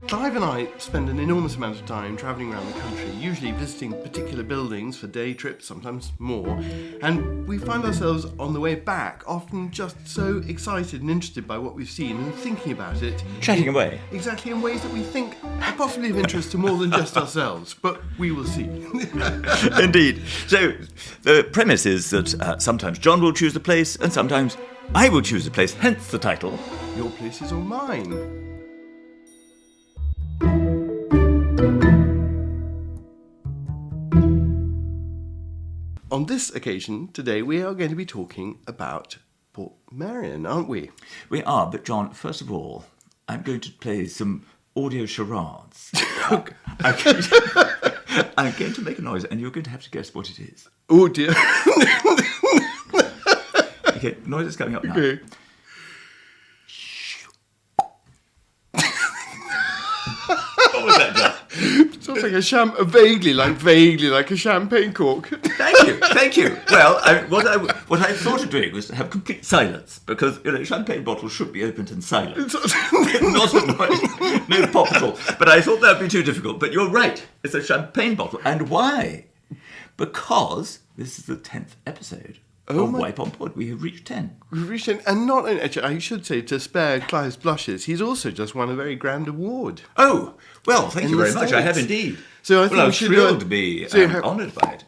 Clive and I spend an enormous amount of time travelling around the country, usually visiting particular buildings for day trips, sometimes more, and we find ourselves on the way back often just so excited and interested by what we've seen and thinking about it. Chatting away. Exactly, in ways that we think are possibly of interest to more than just ourselves, but we will see. Indeed. So the premise is that sometimes John will choose the place and sometimes I will choose the place, hence the title. Your place is or mine. On this occasion, today, we are going to be talking about Portmeirion, aren't we? We are, but John, first of all, I'm going to play some audio charades. I'm going to make a noise and you're going to have to guess what it is. Oh dear. Okay, noise is coming up now. Okay. What was that, John? Sounds like vaguely like a champagne cork. Thank you. Well, what I thought of doing was to have complete silence, because champagne bottles should be opened in silence. Not a noise, no pop at all. But I thought that would be too difficult. But you're right, it's a champagne bottle. And why? Because this is the 10th episode of Wipe on Pod. We have reached 10. We've reached 10, and not only, actually, I should say, to spare Clive's blushes, he's also just won a very grand award. Oh, well, thank you very much. I have indeed. So I think I'm we should thrilled to be honoured by it.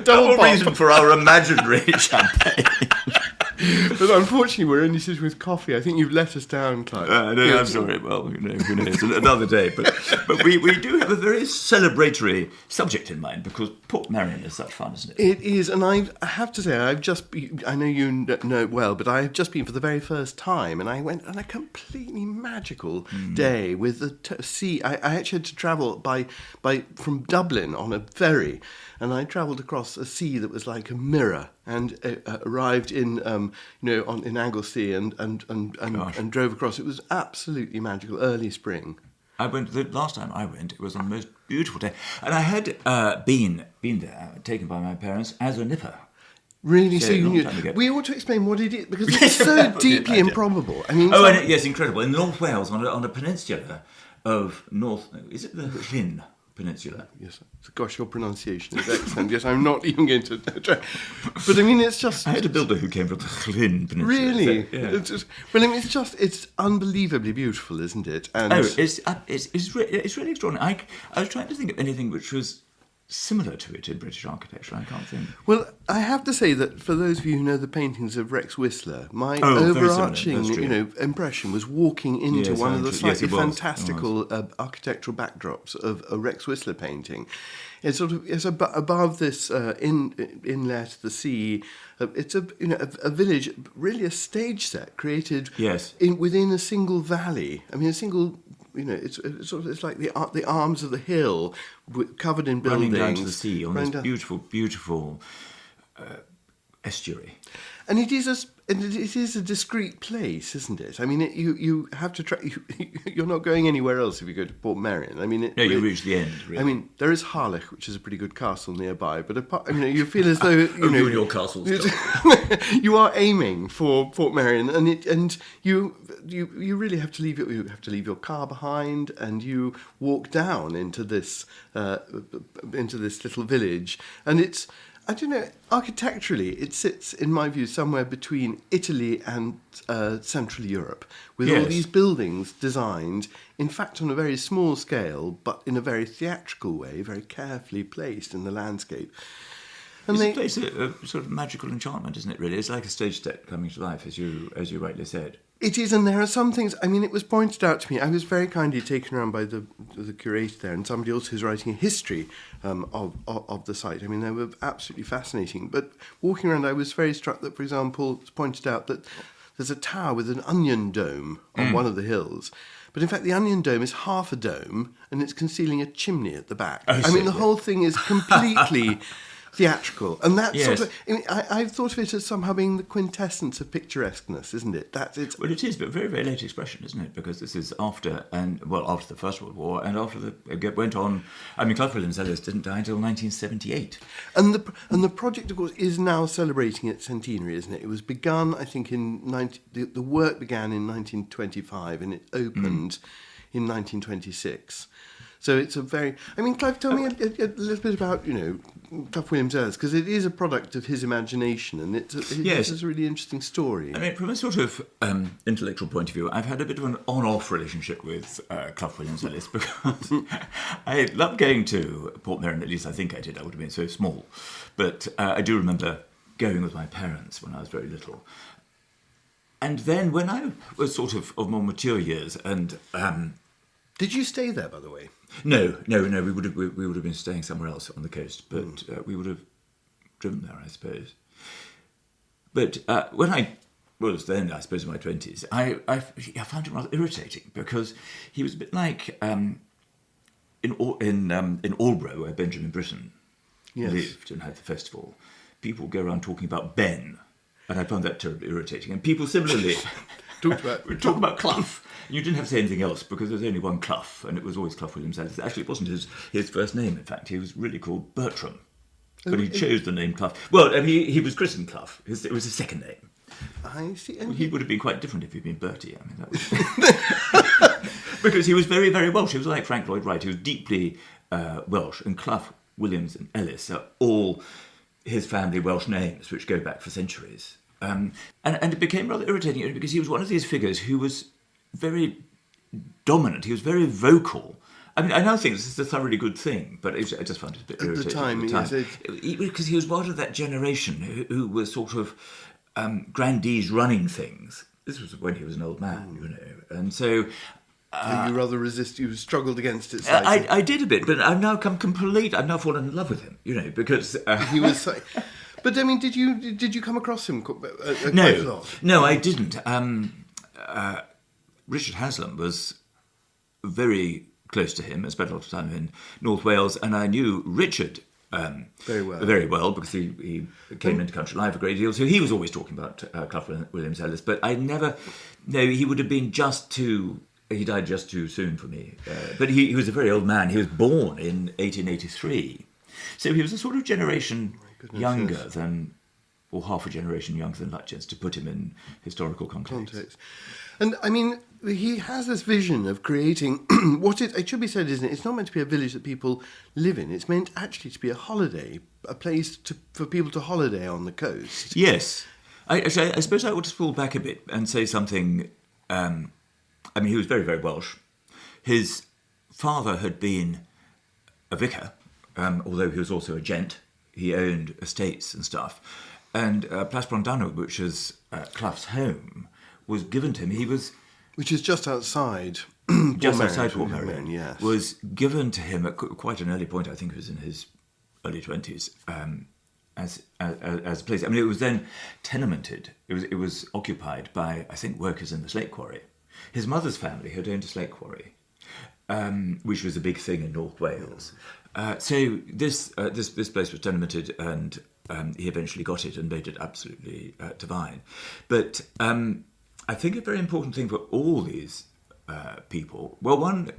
Double reason for our imaginary champagne. But unfortunately, we're only sitting with coffee. I think you've let us down, Clive. No, I'm sorry. Well, who knows? Another day. But we do have a very celebratory subject in mind, because Portmeirion is such fun, isn't it? It is, and I have to say, I know you know it well, but I've just been for the very first time, and I went on a completely magical day with the sea. I actually had to travel from Dublin on a ferry, and I travelled across a sea that was like a mirror, and arrived in in Anglesey and drove across. It was absolutely magical. Early spring. The last time I went, it was on the most beautiful day, and I had been there, taken by my parents as a nipper. Really? So you knew. We ought to explain what it is, because it's so deeply improbable. I mean, yes, incredible. In North Wales, on a peninsula of is it the Llyn Peninsula? Yes. Gosh, your pronunciation is excellent. Yes, I'm not even going to try. But I mean, it's just... I had a builder who came from the Llyn Peninsula. Really? So, yeah. It's unbelievably beautiful, isn't it? And it's really extraordinary. I was trying to think of anything which was similar to it in British architecture. I can't think. Well, I have to say that for those of you who know the paintings of Rex Whistler, my overarching, impression was walking into one of the slightly fantastical architectural backdrops of a Rex Whistler painting. It's above this inlet, the sea. It's a village, really a stage set created within a single valley. I mean, a single. It's like the arms of the hill, covered in buildings, running down to the sea on this beautiful estuary. And it is a discrete place, isn't it? I mean, you have to try. You're not going anywhere else if you go to Portmeirion. I mean, you reach the end. Really. I mean, there is Harlech, which is a pretty good castle nearby, but you feel as though you and your castles. You are aiming for Portmeirion, and you really have to leave your car behind, and you walk down into this little village, and it's. I don't know, architecturally, it sits, in my view, somewhere between Italy and Central Europe, with all these buildings designed, in fact, on a very small scale, but in a very theatrical way, very carefully placed in the landscape. And it's a place of sort of magical enchantment, isn't it, really? It's like a stage set coming to life, as you rightly said. It is, and there are some things. I mean, it was pointed out to me. I was very kindly taken around by the curator there, and somebody else who's writing a history of the site. I mean, they were absolutely fascinating. But walking around, I was very struck that, for example, it's pointed out that there's a tower with an onion dome on one of the hills. But in fact, the onion dome is half a dome, and it's concealing a chimney at the back. I mean, the whole thing is completely theatrical, and that's Yes. sort of. I mean, I've thought of it as somehow being the quintessence of picturesqueness, isn't it? That's it. Well, it is, but very, very late expression, isn't it? Because this is after the First World War, and after it went on. I mean, Clough Williams-Ellis didn't die until 1978. And the project, of course, is now celebrating its centenary, isn't it? It was begun, I think, the work began in 1925, and it opened in 1926. So it's a very... I mean, Clive, tell me a little bit about, Clough Williams-Ellis, because it is a product of his imagination, and it's a really interesting story. I mean, from a sort of intellectual point of view, I've had a bit of an on-off relationship with Clough Williams-Ellis because I loved going to Portmeirion, at least I think I did. I would have been so small. But I do remember going with my parents when I was very little. And then when I was sort of more mature years and... Did you stay there, by the way? No. We would have been staying somewhere else on the coast, but we would have driven there, I suppose. But when I was then, I suppose, in my 20s, I found him rather irritating because he was a bit like in Aldborough, where Benjamin Britten lived and had the festival. People go around talking about Ben, and I found that terribly irritating. And people similarly talk about Clough. You didn't have to say anything else because there was only one Clough, and it was always Clough Williams-Ellis. Actually, it wasn't his first name, in fact. He was really called Bertram, but he chose the name Clough. Well, I mean, he was christened Clough. It was his second name. I see. He would have been quite different if he'd been Bertie. I mean, that was... because he was very, very Welsh. He was like Frank Lloyd Wright. He was deeply Welsh, and Clough, Williams and Ellis are all his family Welsh names, which go back for centuries. And it became rather irritating because he was one of these figures who was very dominant. He was very vocal. I mean, I now think this is a thoroughly good thing, but I just found it a bit irritating at the time. Because he was part of that generation who was sort of grandees running things. This was when he was an old man, and so... you rather you struggled against it. I did a bit, but I've now I've now fallen in love with him, because... He was... But, I mean, did you come across him quite a lot? No, I didn't. Richard Haslam was very close to him. I spent a lot of time in North Wales, and I knew Richard very well because he came into Country Life a great deal. So he was always talking about Clough Williams-Ellis, but I never... No, he would have been just too... He died just too soon for me. But he was a very old man. He was born in 1883. So he was a sort of generation younger than... or half a generation younger than Lutjens, to put him in historical context. And, I mean, he has this vision of creating what it should be said, isn't it? It's not meant to be a village that people live in. It's meant actually to be a holiday, a place for people to holiday on the coast. Yes. I suppose I ought to fall back a bit and say something... I mean, he was very, very Welsh. His father had been a vicar, although he was also a gent. He owned estates and stuff. And Plas Brondanw, which is Clough's home, was given to him. Which is just outside Portmeirion, yes. Was given to him at quite an early point. I think it was in his early 20s, as a place. I mean, it was then tenemented. It was occupied by, I think, workers in the slate quarry. His mother's family had owned a slate quarry, which was a big thing in North Wales. So this place was tenemented, and he eventually got it and made it absolutely divine. But I think a very important thing for all these people, well, one,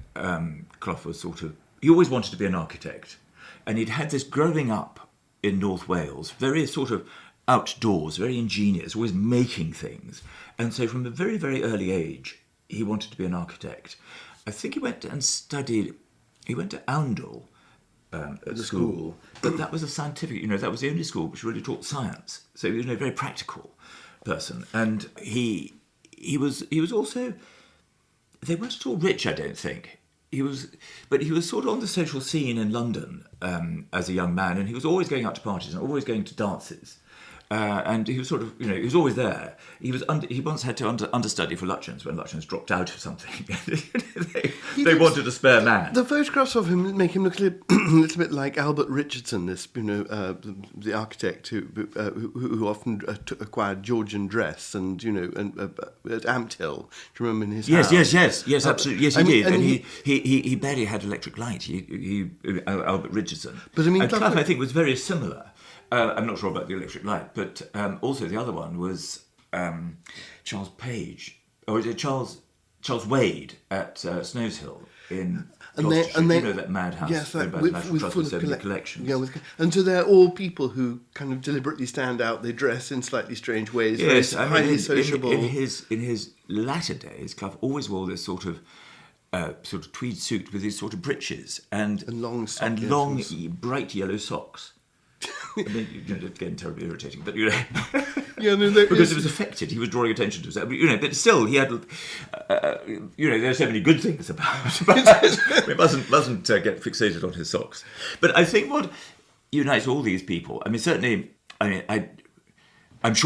Clough was sort of, he always wanted to be an architect, and he'd had this growing up in North Wales, very sort of outdoors, very ingenious, always making things. And so from a very, very early age, he wanted to be an architect. I think he went to Oundle at school, but that was a scientific, that was the only school which really taught science. So he was a very practical person. And he was also, they weren't at all rich, I don't think. But he was sort of on the social scene in London as a young man, and he was always going out to parties and always going to dances. And he was sort of, he was always there. He once had to understudy for Lutjens when Lutjens dropped out of something. they wanted a spare man. The photographs of him make him look a little bit like Albert Richardson, this, the architect who often acquired Georgian dress and, at Ampthill. Do you remember in his house? Yes, absolutely. Yes, he did. And he barely had electric light. Albert Richardson. But I mean, Clough, I think, was very similar. I'm not sure about the electric light, but also the other one was Charles Page, or is it Charles Wade at Snows Hill in Gloucestershire. You know that madhouse, yes, that with National Trust full with so of many collections. Yeah, and so they're all people who kind of deliberately stand out. They dress in slightly strange ways. Yes, very highly sociable. In his latter days, Clough always wore this sort of tweed suit with these sort of breeches and long bright yellow socks. I mean, it's getting terribly irritating, but because it was affected, he was drawing attention to himself. But still, he had, there are so many good things about. We mustn't get fixated on his socks. But I think what unites all these people, I'm sure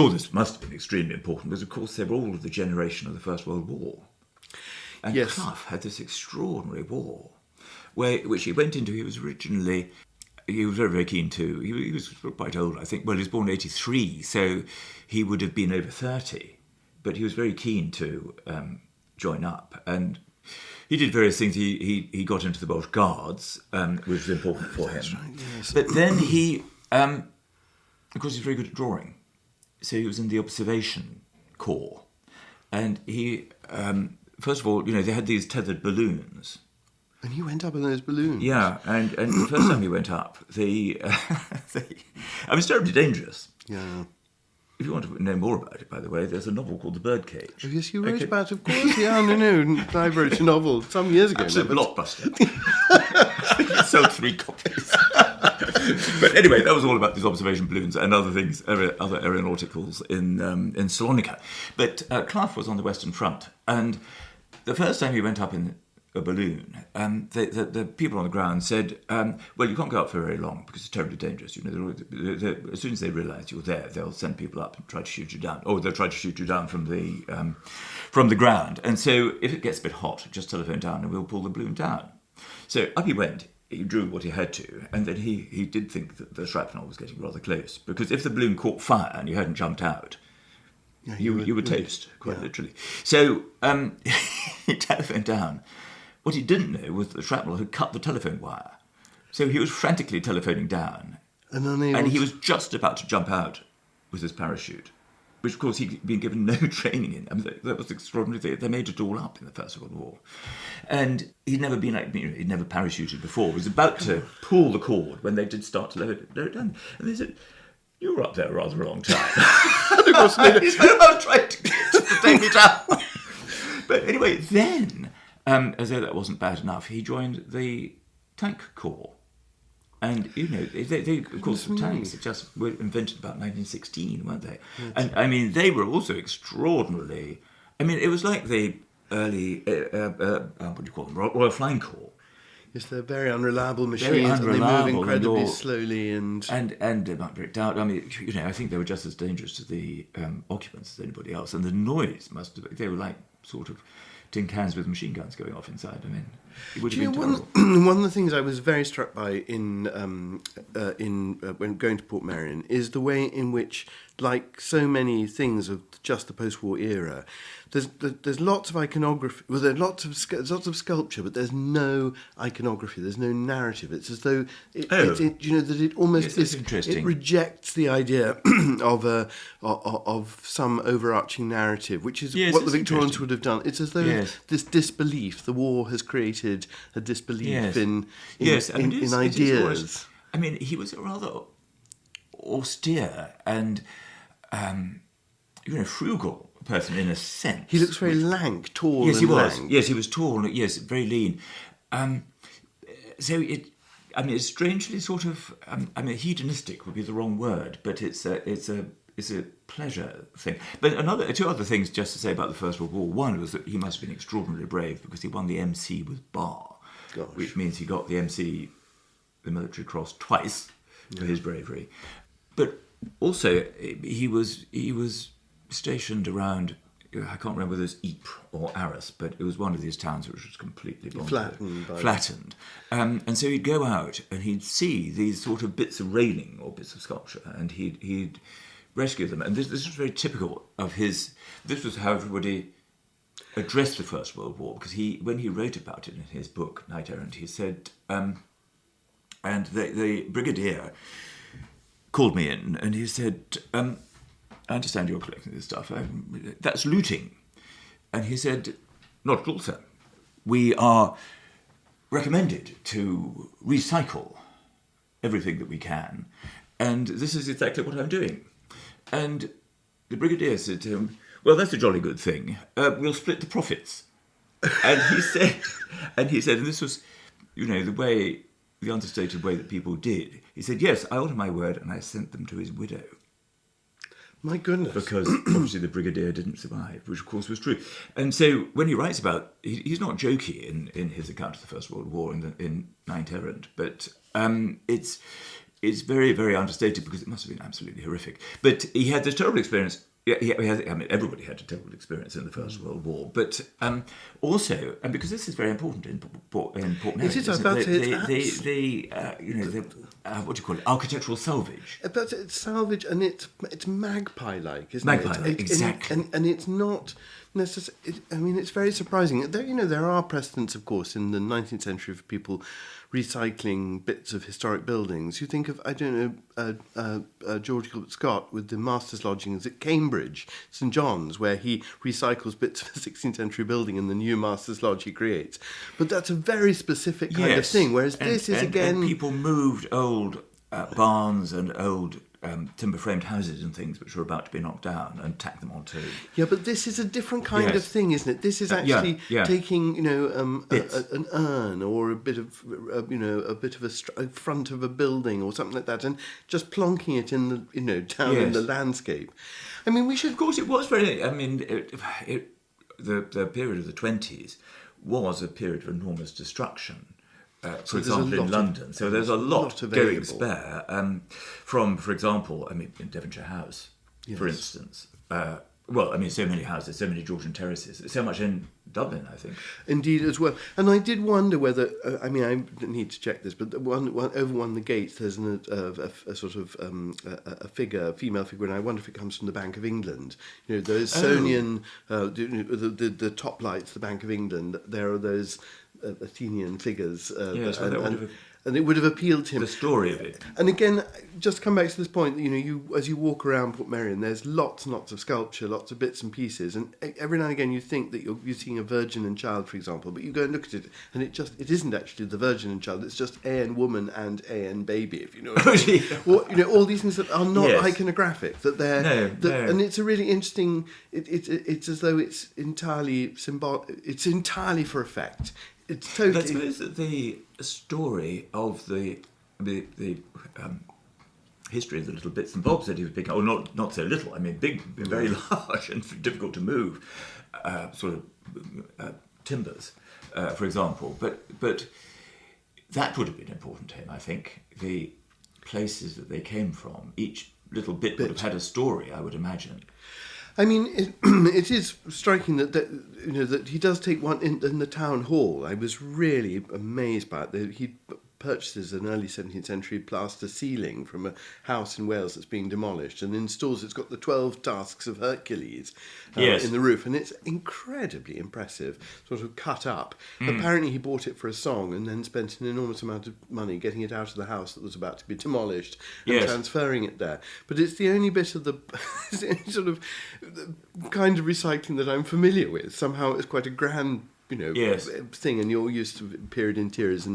this must have been extremely important because, of course, they were all of the generation of the First World War, and yes. Clough had this extraordinary war, which he went into. He was originally. He was very, very keen to. He was quite old, I think. Well, he was born in 1983, so he would have been over 30. But he was very keen to join up, and he did various things. He got into the Welsh Guards, which was important for him. Right, yes. But then he, of course, he's very good at drawing, so he was in the observation corps, and he, first of all, they had these tethered balloons. And he went up in those balloons. Yeah, and the first time he went up, it's terribly dangerous. Yeah. If you want to know more about it, by the way, there's a novel called The Birdcage. Oh, yes, you wrote about it, of course. Yeah, no. I wrote a novel some years ago. Absolute blockbuster. I think it sold 3 copies. But anyway, that was all about these observation balloons and other things, other aeronauticals in Salonika. But Clough was on the Western Front, and the first time he went up in a balloon, the people on the ground said, well, you can't go up for very long because it's terribly dangerous. As soon as they realise you're there, they'll send people up and try to shoot you down, or they'll try to shoot you down from the ground. And so if it gets a bit hot, just telephone down and we'll pull the balloon down. So up he went. He drew what he had to, and then he did think that the shrapnel was getting rather close, because if the balloon caught fire and you hadn't jumped out, you would toast, quite literally. So he telephoned down. What he didn't know was that the shrapnel had cut the telephone wire. So he was frantically telephoning down. And he was just about to jump out with his parachute, which, of course, he'd been given no training in. That was extraordinary. They made it all up in the First World War. And he'd never been he'd never parachuted before. He was about to pull the cord when they did start to lower it down. And they said, "You were up there a rather long time." He said, "I was trying to take me down." But anyway, then, as though that wasn't bad enough, he joined the tank corps. And, they of course, the tanks just were invented about 1916, weren't they? Yes. And, they were also extraordinarily... it was like the early, what do you call them, Royal Flying Corps. Yes, they're very unreliable machines, and they move incredibly slowly. And they might break down. I think they were just as dangerous to the occupants as anybody else. And the noise must have... They were like sort of tin cans with machine guns going off inside. It would have been terrible. One of the things I was very struck by in when going to Portmeirion is the way in which, like so many things of just the post-war era, there's lots of iconography. Well, there's lots of sculpture, but there's no iconography. There's no narrative. It's as though it almost it rejects the idea of some overarching narrative, which is what the Victorians would have done. It's as though this disbelief, the war has created a disbelief in ideas. He was a rather austere and frugal person in a sense. He looks very lank, tall. Yes, he was. Lank. Yes, he was tall. Yes, very lean. It's strangely sort of. Hedonistic would be the wrong word, but it's a pleasure thing. But two other things just to say about the First World War. One was that he must have been extraordinarily brave because he won the MC with bar, which means he got the MC, the Military Cross, twice for his bravery. But also he was stationed around, I can't remember whether it was Ypres or Arras, but it was one of these towns which was completely flattened. And so he'd go out and he'd see these sort of bits of railing or bits of sculpture, and he'd rescue them. And this was very typical of his. This was how everybody addressed the First World War, because when he wrote about it in his book Knight Errant, he said, and the brigadier called me in and he said, I understand you're collecting this stuff. That's looting. And he said, not at all, sir. We are recommended to recycle everything that we can. And this is exactly what I'm doing. And the brigadier said to him, well, that's a jolly good thing. We'll split the profits. And he said, and this was, the understated way that people did. He said, yes, I honoured my word and I sent them to his widow. My goodness. Because obviously the brigadier didn't survive, which of course was true. And so when he writes about, he's not jokey in his account of the First World War in Knight Errant, but it's very, very understated because it must have been absolutely horrific. But he had this terrible experience. Everybody had a terrible experience in the First World War, but also, and because this is very important in Portmeirion, it is about what do you call it? Architectural salvage. But it's salvage, and it's magpie-like, isn't it? Magpie, exactly. And it's not necessarily. It's very surprising. There are precedents, of course, in the 19th century for people recycling bits of historic buildings. You think of, George Gilbert Scott with the Masters' Lodgings at Cambridge, St John's, where he recycles bits of a 16th century building in the new Masters' Lodge he creates. But that's a very specific kind of thing, whereas this is, again... And people moved old barns and old timber-framed houses and things which were about to be knocked down and tacked them onto... Yeah, but this is a different kind of thing, isn't it? This is actually taking, an urn or a bit of, a front of a building or something like that, and just plonking it in the, down in the landscape. We should... Of course, it was very... the period of the 20s was a period of enormous destruction. For example, in London. So there's a lot going spare. From, for example, in Devonshire House, for instance. So many houses, so many Georgian terraces. So much in Dublin, I think. Indeed, as well. And I did wonder whether, I need to check this, but over one of the gates, there's a sort of a figure, a female figure, and I wonder if it comes from the Bank of England. Those Sonian, the top lights, the Bank of England, there are those Athenian figures. And it would have appealed to him. The story of it. And again, just come back to this point, as you walk around Portmeirion, there's lots and lots of sculpture, lots of bits and pieces, and every now and again you think that you're seeing a Virgin and Child, for example, but you go and look at it, and it isn't actually the Virgin and Child, it's just A.N. woman and A.N. baby, if you know what I mean. Or, all these things that are not iconographic, that they're... No. And it's a really interesting... It's as though it's entirely symbolic, it's entirely for effect. It's totally... I suppose that the story of the history of the little bits and bobs that he was picking up, or not so little, big, very large and difficult to move, timbers, for example. But that would have been important to him, I think. The places that they came from, each little bit would have had a story, I would imagine. It is striking that he does take one in the town hall. I was really amazed by it. He purchases an early 17th century plaster ceiling from a house in Wales that's being demolished and installs. It's got the 12 tasks of Hercules in the roof, and it's incredibly impressive, sort of cut up. Apparently he bought it for a song and then spent an enormous amount of money getting it out of the house that was about to be demolished and transferring it there. But it's the only bit of the sort of kind of recycling that I'm familiar with. Somehow it's quite a grand thing, and you're used to period interiors at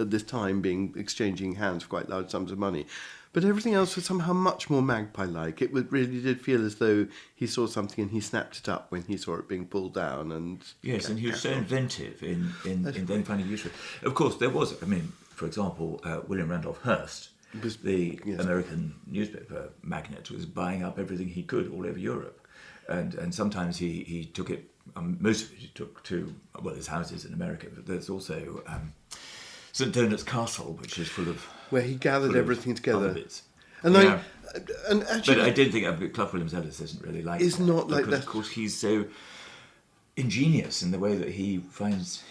this time being exchanging hands for quite large sums of money. But everything else was somehow much more magpie-like. It really did feel as though he saw something and he snapped it up when he saw it being pulled down. And and he was so inventive in then finding use for it. Of course, there was, for example, William Randolph Hearst, the American newspaper magnate, was buying up everything he could all over Europe. And sometimes he took it, most of it he took to, his houses in America, but there's also St Donat's Castle, which is full of... Where he gathered everything together. Bits. And actually... But I did think Clough Williams-Ellis isn't really like that. It's not like that. Because, of course, he's so ingenious in the way that he finds...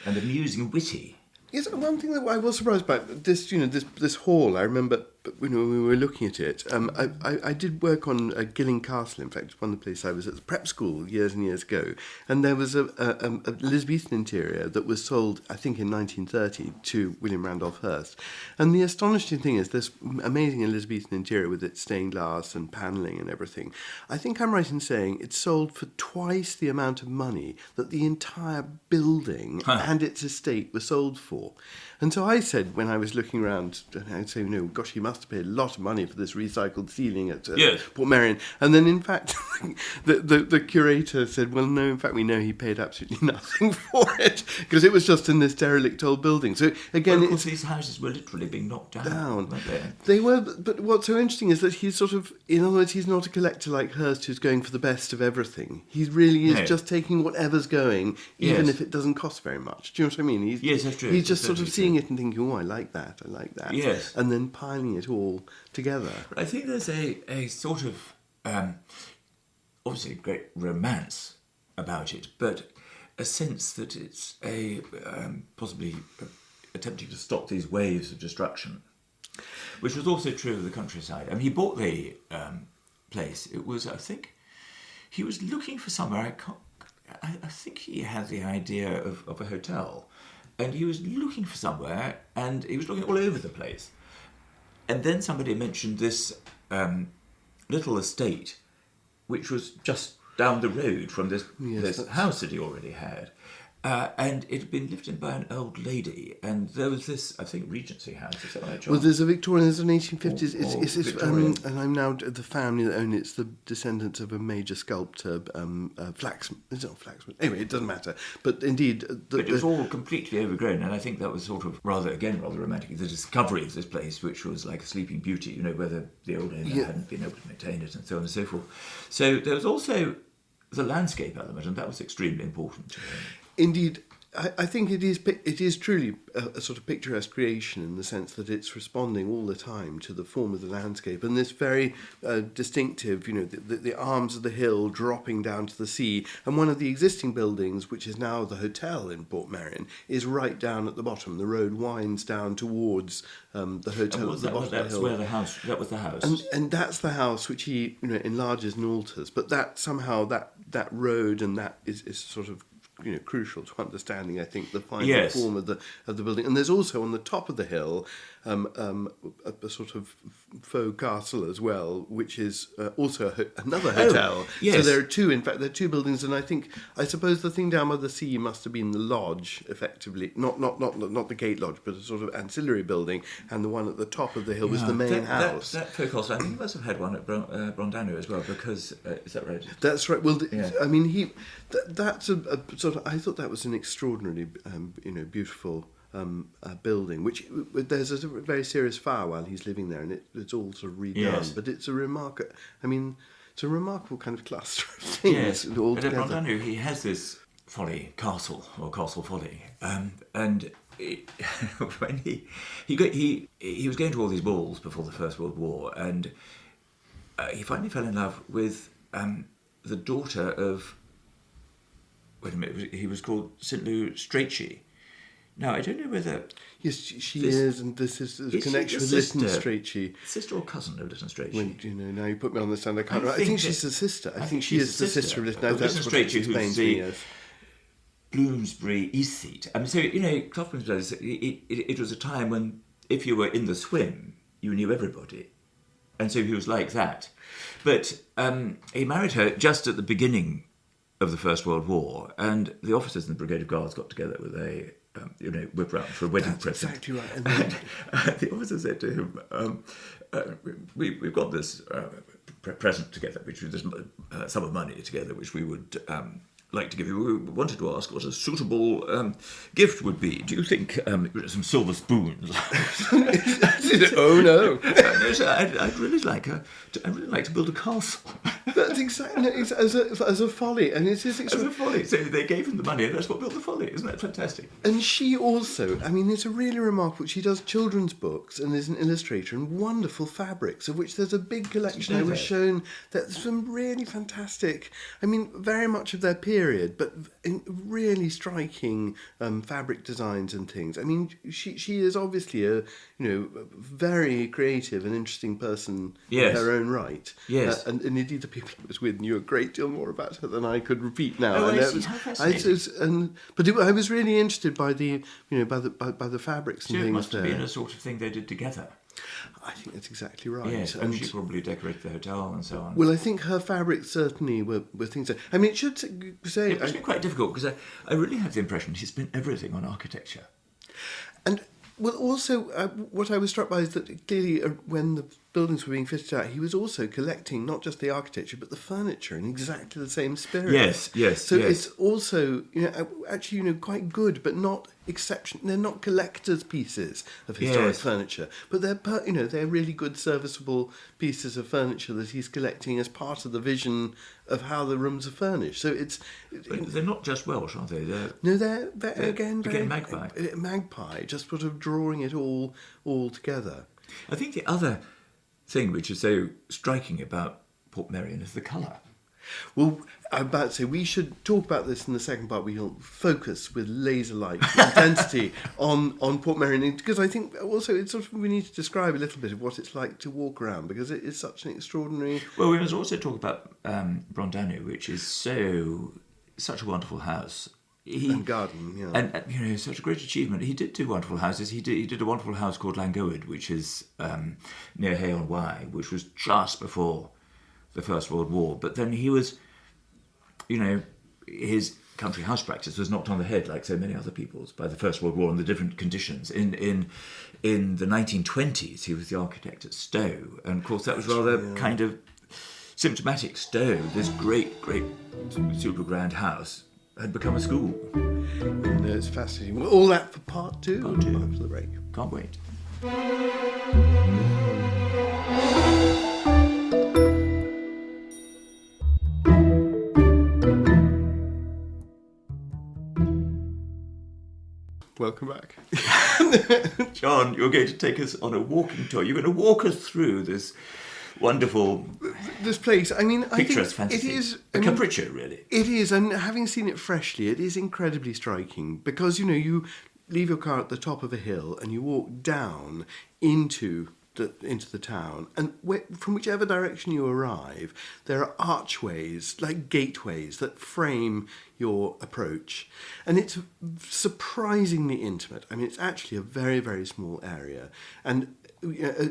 and amusing and witty. Yes, one thing that I was surprised by, this hall, I remember but when we were looking at it, I did work on Gilling Castle. In fact, one of the places I was at the prep school years and years ago, and there was a Elizabethan interior that was sold, I think, in 1930 to William Randolph Hearst. And the astonishing thing is this amazing Elizabethan interior with its stained glass and panelling and everything. I think I'm right in saying it sold for twice the amount of money that the entire building and its estate were sold for. And so I said, when I was looking around, I'd say, gosh, he must have paid a lot of money for this recycled ceiling at Portmeirion. And then, in fact, the curator said, well, no, in fact, we know he paid absolutely nothing for it, because it was just in this derelict old building. So, again, of course, these houses were literally being knocked down. Weren't they? They were, but what's so interesting is that he's sort of, in other words, he's not a collector like Hearst who's going for the best of everything. He really is just taking whatever's going, even if it doesn't cost very much. Do you know what I mean? Yes, that's true. He's just sort of seeing it and thinking, oh, I like that. Yes. And then piling it all together. But I think there's a sort of, obviously a great romance about it, but a sense that it's possibly attempting to stop these waves of destruction, which was also true of the countryside. I mean, he bought the place. It was, I think, he was looking for somewhere. I think he had the idea of a hotel. And he was looking for somewhere, and he was looking all over the place. And then somebody mentioned this little estate, which was just down the road from this house that he already had. And it had been lived in by an old lady, and there was this, I think, Regency House. Is that right, John? Well, there's a Victorian, there's an 1850s, Victorian. And I'm now the family that own it. It's the descendants of a major sculptor, Flaxman. It's not Flaxman. Anyway, it doesn't matter. But indeed, but it was all completely overgrown, and I think that was sort of rather romantic. The discovery of this place, which was like a sleeping beauty, whether the old owner hadn't been able to maintain it, and so on and so forth. So there was also the landscape element, and that was extremely important to him. Indeed, I think it is truly a sort of picturesque creation in the sense that it's responding all the time to the form of the landscape, and this very distinctive, the arms of the hill dropping down to the sea, and one of the existing buildings, which is now the hotel in Portmeirion, is right down at the bottom. The road winds down towards the hotel at the bottom of the hill. Where the house. That was the house, and that's the house which he enlarges and alters. But that somehow that road and that is sort of crucial to understanding, I think, the final form of the building. And there's also on the top of the hill a sort of faux castle as well, which is also another hotel. Yes. So there are two buildings, and I suppose the thing down by the sea must have been the lodge, effectively, not the gate lodge, but a sort of ancillary building, and the one at the top of the hill was the main house. That faux castle, I think he must have had one at Brondano as well, because is that right? That's right. Well, I mean, that's a sort of. I thought that was an extraordinarily, beautiful building. Which there's a very serious fire while he's living there, and it's all sort of redone. Yes. But it's a remarkable. I mean, it's a remarkable kind of cluster of things all together. But at Brondano, he has this folly castle or castle folly, and. When he was going to all these balls before the First World War, and he finally fell in love with the daughter of. Wait a minute, he was called St. Lou Strachey. Now, I don't know whether... Yes, she is, and this is a connection with Lytton Strachey. Sister or cousin of Lytton Strachey? Now you put me on the stand, I can't remember. I think she's the sister. I think she is the sister of Lytton. No, that's what Strachey, explains me as. Bloomsbury aesthete. I mean, so, Clough Williams-Ellis, it was a time when if you were in the swim, you knew everybody. And so he was like that. But he married her just at the beginning of the First World War, and the officers in the Brigade of Guards got together with a whip round for a wedding present. Exactly right. And the officer said to him, we've got this present together, which was this sum of money together, which we would like to give you. We wanted to ask what a suitable gift would be. Do you think some silver spoons? Oh no! I'd really like to build a castle. That's exactly as a folly, and it is as a folly. So they gave him the money, and that's what built the folly. Isn't that fantastic? And she also, I mean, it's a really remarkable. She does children's books and is an illustrator and wonderful fabrics, of which there's a big collection. I was shown that some really fantastic. I mean, very much of their period. period, but really striking fabric designs and things. I mean, she is obviously a very creative and interesting person in her own right. Yes, and indeed the people I was with knew a great deal more about her than I could repeat now. Oh, and I see. How fascinating. I was really interested by the by the fabrics and so things. It must have there. been a sort of thing they did together. I think that's exactly right. Yes, and she probably decorated the hotel and so on. Well, I think her fabrics certainly were things that... I mean, it should say... It must be quite difficult, because I really have the impression he's spent everything on architecture. And, well, also, what I was struck by is that clearly when the buildings were being fitted out, he was also collecting not just the architecture, but the furniture in exactly the same spirit. Yes. So it's also, actually, quite good, but not exception. They're not collector's pieces of historic furniture, but they're really good, serviceable pieces of furniture that he's collecting as part of the vision of how the rooms are furnished. So But they're not just Welsh, are they? They're again very Magpie. Magpie, just sort of drawing it all together. I think the other thing which is so striking about Portmeirion is the colour. Well, I'm about to say we should talk about this in the second part. We'll focus with laser-like intensity on Portmeirion, because I think also it's sort of we need to describe a little bit of what it's like to walk around, because it is such an extraordinary. Well, we must also talk about Brondanu, which is such a wonderful house. And garden, yeah. And such a great achievement. He did do wonderful houses. He did a wonderful house called Llangowid, which is near Hay-on-Wye, which was just before the First World War. But then he was, his country house practice was knocked on the head, like so many other people's, by the First World War and the different conditions. In the 1920s, he was the architect at Stowe, and of course that was rather kind of symptomatic. Stowe, this great, super grand house, had become a school. No, it's fascinating. Well, all that for part two. Part two. After the break. Can't wait. Welcome back. John, you're going to take us on a walking tour. You're going to walk us through this wonderful this place. I mean, picturesque I think fantasy. it is a capriccio, really. It is, and having seen it freshly, it is incredibly striking, because you leave your car at the top of a hill and you walk down into the town, and from whichever direction you arrive, there are archways, like gateways, that frame your approach. And it's surprisingly intimate. I mean, it's actually a very, very small area. And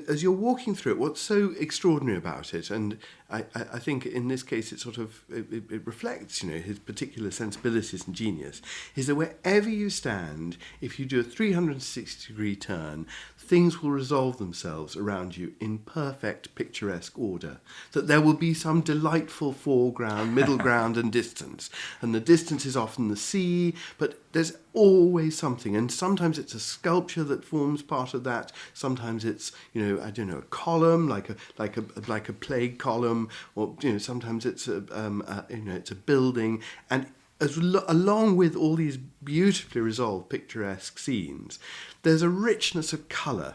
as you're walking through it, what's so extraordinary about it, and I think in this case it reflects, his particular sensibilities and genius, is that wherever you stand, if you do a 360-degree turn, things will resolve themselves around you in perfect picturesque order. That there will be some delightful foreground, middle ground and distance. And the distance is often the sea, but there's always something. And sometimes it's a sculpture that forms part of that. Sometimes it's, a column, like a plague column, or, sometimes it's it's a building. And along with all these beautifully resolved picturesque scenes, there's a richness of colour.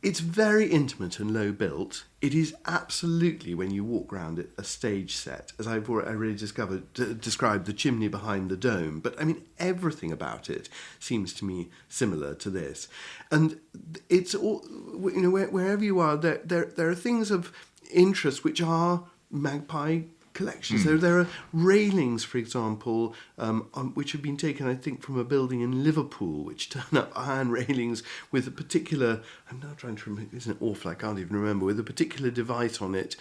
It's very intimate and low built. It is absolutely, when you walk around it, a stage set, as I've already described the chimney behind the dome. But I mean, everything about it seems to me similar to this. And it's all, wherever you are, there are things of interest which are Magpie collections. There are railings, for example, which have been taken, I think, from a building in Liverpool, which turn up iron railings with a particular, I'm now trying to remember, isn't it awful, I can't even remember, with a particular device on it,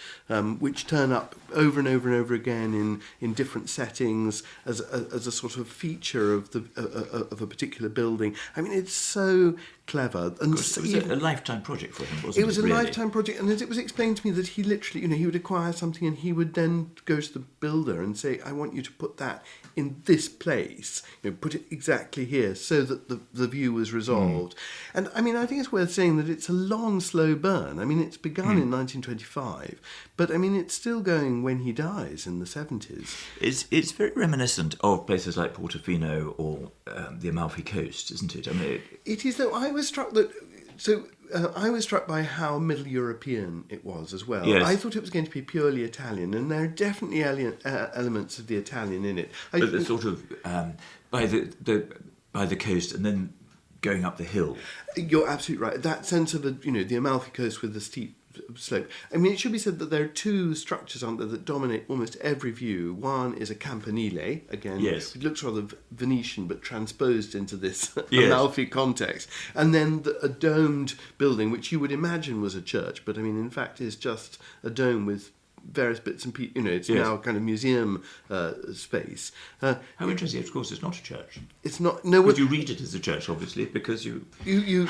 which turn up over and over and over again in different settings as a sort of feature of a particular building. I mean, it's so clever. And it was a lifetime project for him, wasn't it? It was a lifetime project, and as it was explained to me that he literally, he would acquire something and he would then go to the builder and say, I want you to put that in this place, put it exactly here, so that the view was resolved. And I mean, I think it's worth saying that it's a long, slow burn. I mean, it's begun in 1925, but I mean, it's still going when he dies in the 70s. It's very reminiscent of places like Portofino or the Amalfi Coast, isn't it? I mean, it is, though. I was struck that. So I was struck by how Middle European it was as well. Yes. I thought it was going to be purely Italian, and there are definitely elements of the Italian in it. But the sort of by the coast and then going up the hill. You're absolutely right. That sense of the Amalfi Coast with the steep slope. I mean, it should be said that there are two structures on there that dominate almost every view. One is a campanile, again, yes. It looks rather Venetian but transposed into this yes. Amalfi context. And then a domed building, which you would imagine was a church, but I mean, in fact, is just a dome with various bits and pieces. It's yes. now kind of museum space. How interesting! Of course, it's not a church. It's not. No, but you read it as a church, obviously, because you.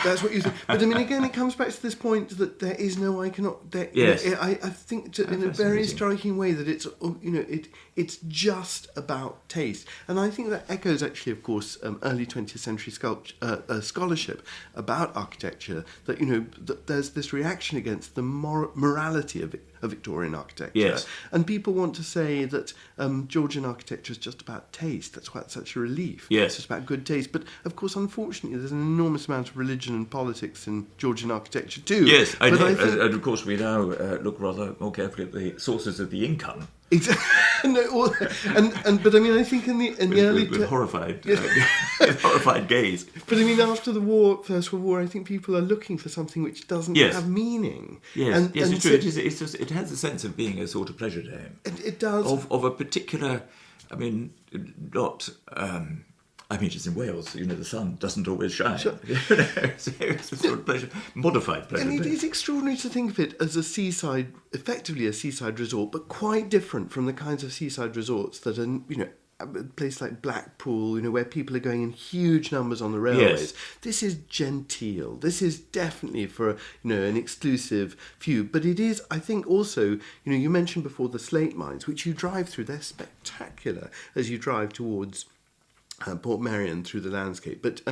That's what you think. But I mean, again, it comes back to this point that there is no iconography. Yes. I think in a very striking way that it's just about taste, and I think that echoes actually, of course, early 20th century scholarship about architecture. That that there's this reaction against the morality of Victorian architecture. Yes. And people want to say that Georgian architecture is just about taste. That's why it's such a relief. Yes. It's just about good taste. But, of course, unfortunately, there's an enormous amount of religion and politics in Georgian architecture too. Yes, I know. I think, and, of course, we now look rather more carefully at the sources of the income. But I mean, I think in the early with horrified horrified gaze. But I mean, after the First World War, I think people are looking for something which doesn't yes. have meaning. Yes, it's true. It has a sense of being a sort of pleasure dome. It does of a particular. I mean, not. I mean, it's in Wales. The sun doesn't always shine. Sure. So it's a sort of pleasure, modified pleasure. And it is extraordinary to think of it as effectively a seaside resort, but quite different from the kinds of seaside resorts that are, a place like Blackpool, where people are going in huge numbers on the railways. Yes. This is genteel. This is definitely for, an exclusive few. But it is, I think, also, you mentioned before the slate mines, which you drive through. They're spectacular as you drive towards Portmeirion through the landscape. But,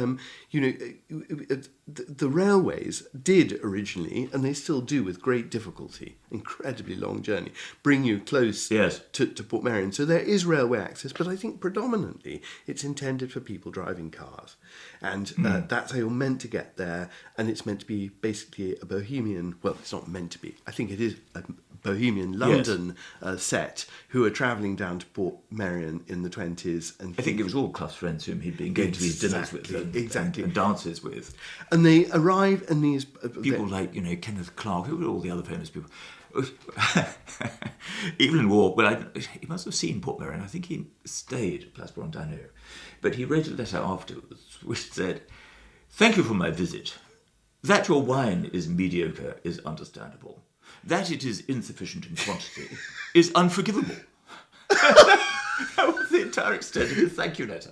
the railways did originally, and they still do with great difficulty, incredibly long journey, bring you close yes. to Portmeirion. So there is railway access, but I think predominantly it's intended for people driving cars. And that's how you're meant to get there, and it's meant to be basically a bohemian, well, it's not meant to be, I think it is a bohemian London set who are travelling down to Portmeirion in the 20s. And I think it was all Clough's friends whom he'd been going to these dinners with and dances with. And they arrive in these... people like, Kenneth Clark, who were all the other famous people. Evelyn Waugh, he must have seen Portmeirion. I think he stayed at Place Brentano. But he wrote a letter afterwards which said, "Thank you for my visit. That your wine is mediocre is understandable. That it is insufficient in quantity is unforgivable." That was the entire extent of his thank you letter.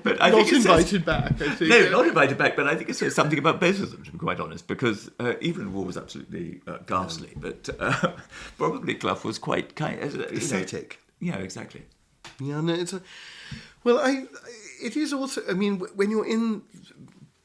But not invited back, I think. No, not invited back, but I think it says something about both of them, to be quite honest, because Evelyn Waugh was absolutely ghastly, but probably Clough was quite kind of... Aesthetic. Yeah, exactly. Yeah, no, it is also, I mean, when you're in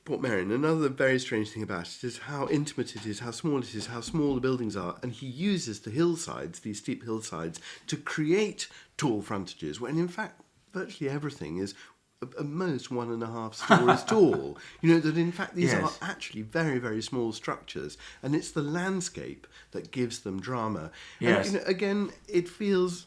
Portmeirion, another very strange thing about it is how intimate it is, how small it is, how small the buildings are, and he uses the hillsides, these steep hillsides, to create tall frontages, when in fact virtually everything is at most 1.5 stories tall. That in fact these yes. are actually very, very small structures, and it's the landscape that gives them drama. Yes. And, again, it feels,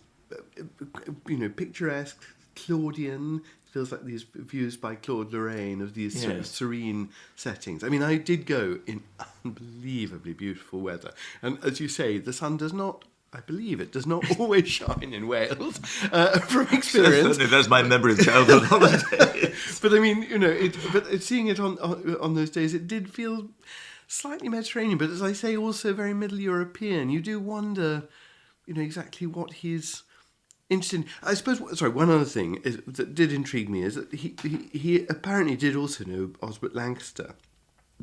picturesque, Claudian. It feels like these views by Claude Lorraine of these sort of serene settings. I mean, I did go in unbelievably beautiful weather, and as you say, the sun does not... I believe it does not always shine in Wales, from experience. That's my memory of childhood holidays. But I mean, seeing it on those days, it did feel slightly Mediterranean, but as I say, also very Middle European. You do wonder, exactly what he's interested in. I suppose. Sorry, one other thing that did intrigue me is that he apparently did also know Osbert Lancaster.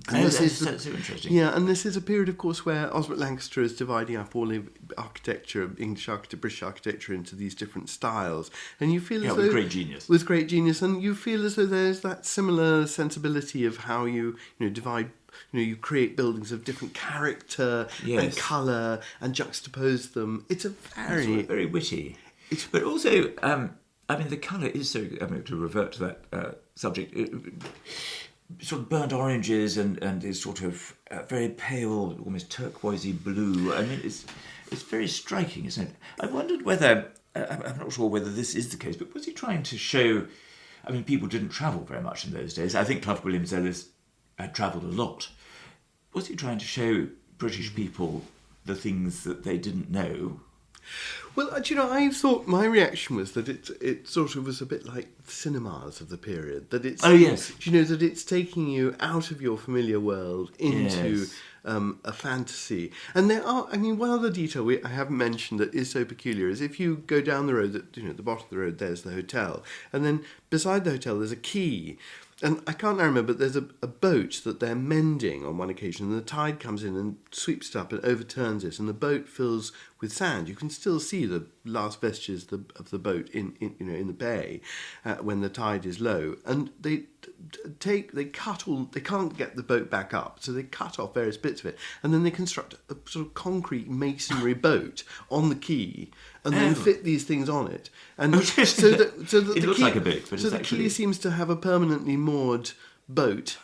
And that's so interesting. Yeah, and this is a period, of course, where Osbert Lancaster is dividing up all of architecture, English architecture, British architecture, into these different styles. And you feel as though... with great genius. With great genius. And you feel as though there's that similar sensibility of how you divide... you create buildings of different character and colour and juxtapose them. It's very witty. But also, the colour is so... to revert to that subject... sort of burnt oranges and this sort of very pale, almost turquoisey blue. I mean, it's very striking, isn't it? I wondered whether, I'm not sure whether this is the case, but was he trying to show, I mean, people didn't travel very much in those days. I think Clough Williams-Ellis had travelled a lot. Was he trying to show British people the things that they didn't know? Well, do you know, I thought my reaction was that it sort of was a bit like the cinemas of the period. That it's, oh yes, do you know, that it's taking you out of your familiar world into a fantasy. And there are, I mean, one other detail I haven't mentioned that is so peculiar is if you go down the road, at the bottom of the road, there's the hotel, and then beside the hotel there's a quay. And I can't now remember, but there's a boat that they're mending on one occasion, and the tide comes in and sweeps it up and overturns it, and the boat fills with sand. You can still see the last vestiges of the boat in the bay when the tide is low. And they can't get the boat back up, so they cut off various bits of it, and then they construct a sort of concrete masonry boat on the quay, and then fit these things on it. And so that it looks like a boat, but so it's the actually... quay seems to have a permanently moored boat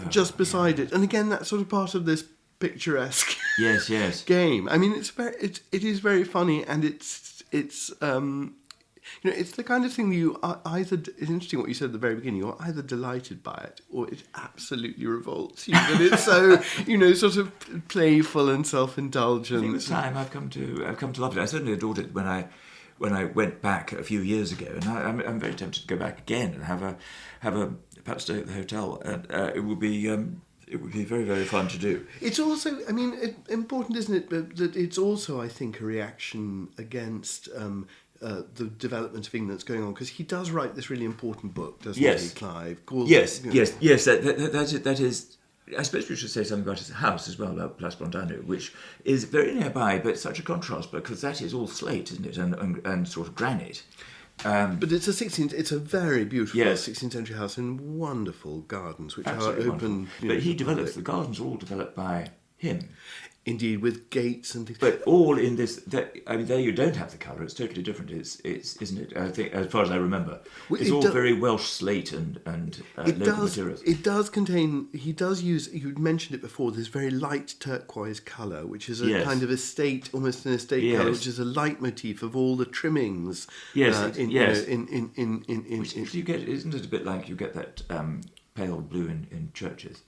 just beside it. And again, that's sort of part of this picturesque yes game. I mean, it is very funny, and it's it's the kind of thing that you are either, it's interesting what you said at the very beginning, you're either delighted by it or it absolutely revolts you. That it's so, sort of playful and self-indulgent. I think with time I've come to love it. I certainly adored it when I went back a few years ago, and I'm very tempted to go back again and have a perhaps stay at the hotel. And it would be very, very fun to do. It's also, I mean, important, isn't it, that it's also, I think, a reaction against the development of England that's going on, because he does write this really important book, doesn't he, Clive? Yes. That is. I suppose we should say something about his house as well, about Place Brandano, which is very nearby, but such a contrast because that is all slate, isn't it, and sort of granite. But it's a very beautiful 16th century house in wonderful gardens, which absolutely are open. But he develops, the gardens are all developed by him. Indeed, with gates and things. But all in this, there you don't have the colour. It's totally different. It's isn't it? I think, as far as I remember, it's all very Welsh slate and local materials. It does contain. He does use. You mentioned it before. This very light turquoise colour, which is a kind of almost an estate colour, which is a leitmotif of all the trimmings. Which in you get, isn't it a bit like you get that pale blue in churches,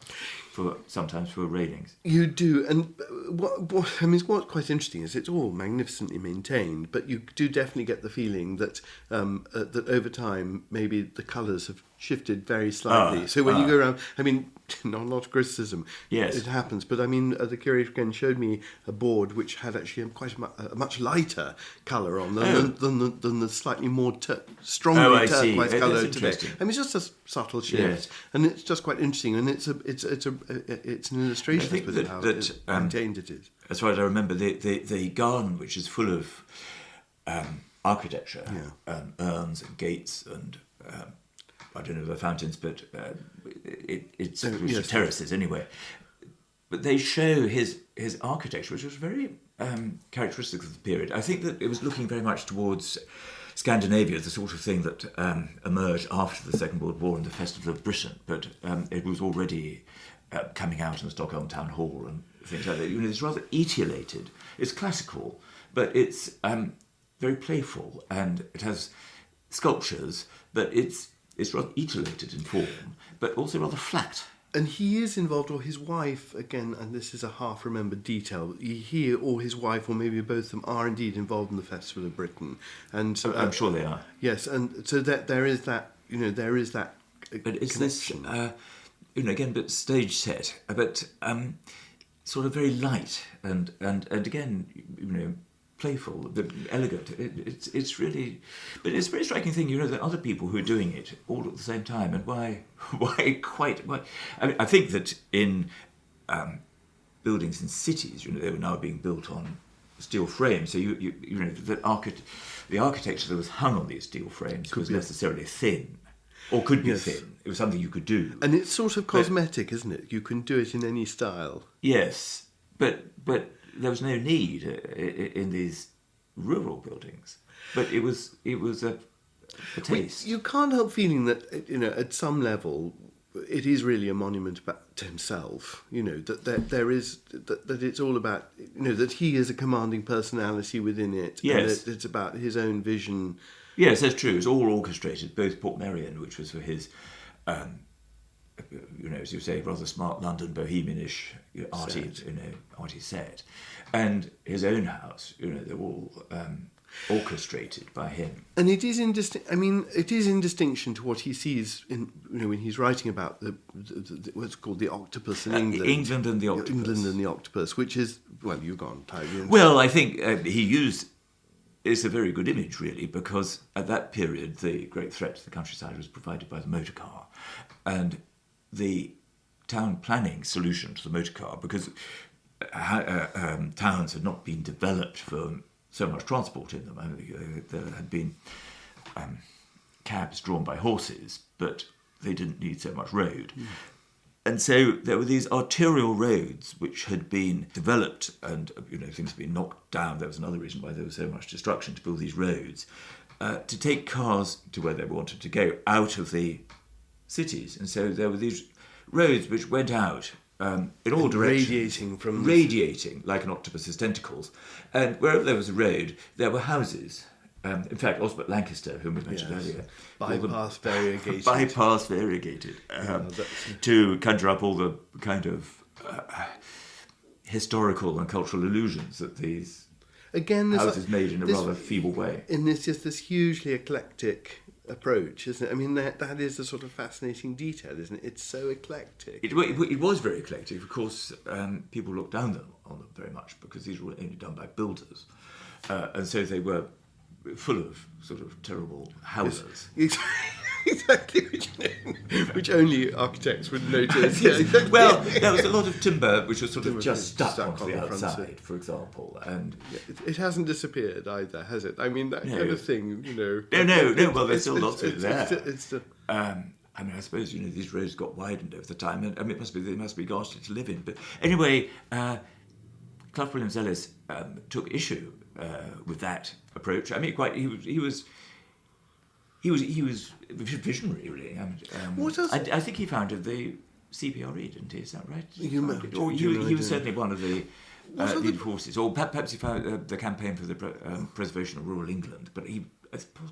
sometimes for railings. You do, and what's quite interesting is it's all magnificently maintained, but you do definitely get the feeling that that over time maybe the colours have shifted very slightly. So when you go around, I mean, not a lot of criticism. Yes, it happens, but I mean, the curator again showed me a board which had actually quite a much lighter colour on than the slightly more strongly turquoise colour today. I mean, it's just a subtle shift, and it's just quite interesting, and it's an illustration of how maintained it is. As far as I remember, the garden, which is full of architecture, urns and gates and I don't know the fountains, but it's terraces anyway. But they show his architecture, which was very characteristic of the period. I think that it was looking very much towards Scandinavia, the sort of thing that emerged after the Second World War and the Festival of Britain, but it was already coming out in the Stockholm Town Hall and things like that. It's rather etiolated. It's classical, but it's very playful, and it has sculptures, but it's rather etiolated in form, but also rather flat. And he is involved, or his wife, again, and this is a half-remembered detail, he or his wife, or maybe both of them, are indeed involved in the Festival of Britain. And I'm sure they are. Yes, and so that there is that, there is that but it's connection. This, again, but stage set, but sort of very light, and again, playful, elegant. It's really, but it's a very striking thing. There are other people who are doing it all at the same time, and why? I mean, I think that in buildings in cities, they were now being built on steel frames. So the architecture that was hung on these steel frames was necessarily thin, or could be thin. It was something you could do, and it's sort of cosmetic, isn't it? You can do it in any style. Yes, but there was no need in these rural buildings, but it was a taste. You can't help feeling that at some level it is really a monument to himself, that there is, that it's all about, that he is a commanding personality within it. Yes. And that it's about his own vision. Yes, that's true. It's all orchestrated, both Portmeirion, which was for his, as you say, rather smart London bohemianish arty set, and his own house. They're all orchestrated by him. And it is in distinction to what he sees in when he's writing about the what's called the octopus in England. England and the octopus. England and the octopus, which is, well, you've gone, Clive. Well, I think he used. It's a very good image, really, because at that period the great threat to the countryside was provided by the motor car, and the town planning solution to the motor car, because towns had not been developed for so much transport in them. I mean, there had been cabs drawn by horses, but they didn't need so much road. Mm. And so there were these arterial roads which had been developed, and things had been knocked down. There was another reason why there was so much destruction, to build these roads, to take cars to where they wanted to go, out of the cities. And so there were these roads which went out in all directions. Radiating like an octopus's tentacles. And wherever there was a road, there were houses. In fact, Osbert Lancaster, whom we mentioned earlier. Bypass variegated. Bypass variegated. To conjure up all the kind of historical and cultural illusions that these houses made in a rather feeble way. And there's just this hugely eclectic approach, isn't it? I mean, that is a sort of fascinating detail, isn't it? It's so eclectic. It was very eclectic. Of course, people looked down on them very much because these were only done by builders. And so they were full of sort of terrible howlers. Yes. Exactly, which only architects would notice. Yes. Exactly. Well, there was a lot of timber which was sort of just stuck onto the outside, for example, and it hasn't disappeared either, has it? I mean, that kind of thing, No. Well, there's still lots of it there. I mean, I suppose these roads got widened over the time, and I mean, they must be ghastly to live in. But anyway, Clough Williams-Ellis took issue with that approach. I mean, he was visionary, really. What else? I think he founded the CPRE, didn't he? Is that right? He was certainly one of the lead forces. Or perhaps he founded the campaign for the preservation of rural England, but he